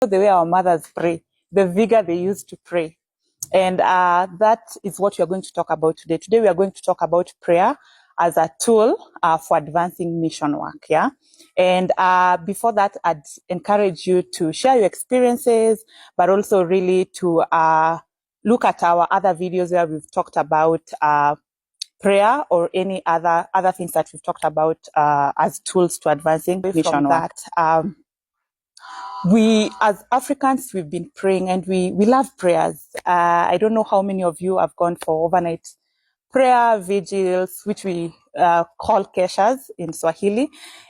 the way our mothers pray, the vigor they used to pray. And that is what we are going to talk about today. Today we are going to talk about prayer as a tool for advancing mission work. Yeah. And before that, I'd encourage you to share your experiences, but also really to look at our other videos where we've talked about prayer or any other things that we've talked about as tools to advancing mission work. We, as Africans, we've been praying and we love prayers. I don't know how many of you have gone for overnight prayer vigils, which we call keshas in Swahili,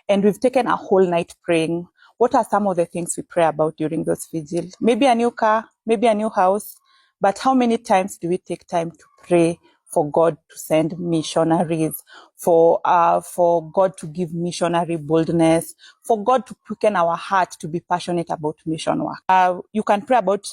and we've taken a whole night praying. What are some of the things we pray about during those vigils? Maybe a new car, maybe a new house, but how many times do we take time to pray for God to send missionaries, for God to give missionary boldness, for God to quicken our heart to be passionate about mission work? You can pray about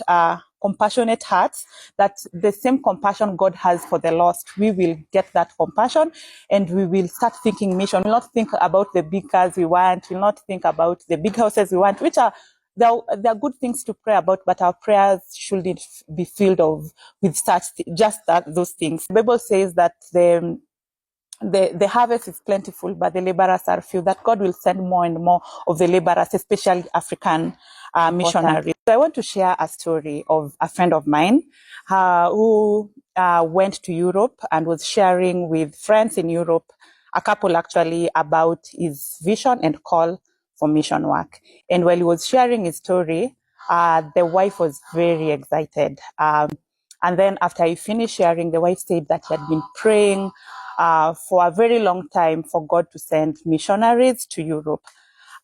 compassionate hearts, that the same compassion God has for the lost, we will get that compassion and we will start thinking mission. We'll not think about the big cars we want, we'll not think about the big houses we want, which are there are good things to pray about, but our prayers shouldn't be filled with those things. The Bible says that the harvest is plentiful, but the laborers are few, that God will send more and more of the laborers, especially African missionaries. So I want to share a story of a friend of mine who went to Europe and was sharing with friends in Europe, a couple actually, about his vision and call for mission work. And while he was sharing his story, the wife was very excited. And then after he finished sharing, the wife said that he had been praying for a very long time for God to send missionaries to Europe.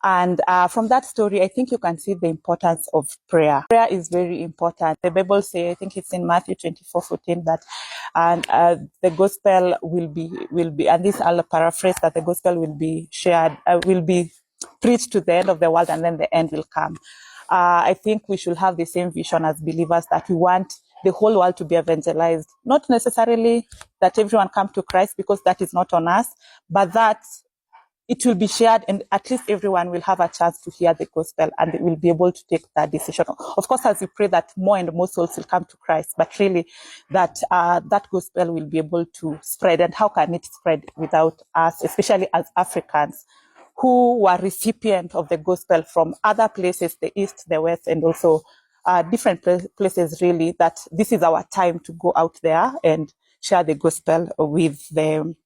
And from that story, I think you can see the importance of prayer. Prayer is very important. The Bible says, I think it's in Matthew 24:14, that the gospel will be, and this I'll paraphrase, that the gospel will be shared, will be preached to the end of the world, and then the end will come. I think we should have the same vision as believers, that we want the whole world to be evangelized. Not necessarily that everyone come to Christ, because that is not on us, but that it will be shared and at least everyone will have a chance to hear the gospel and they will be able to take that decision. Of course, as we pray that more and more souls will come to Christ, but really that that gospel will be able to spread. And how can it spread without us, especially as Africans, who were recipient of the gospel from other places, the East, the West, and also different places, really, that this is our time to go out there and share the gospel with them.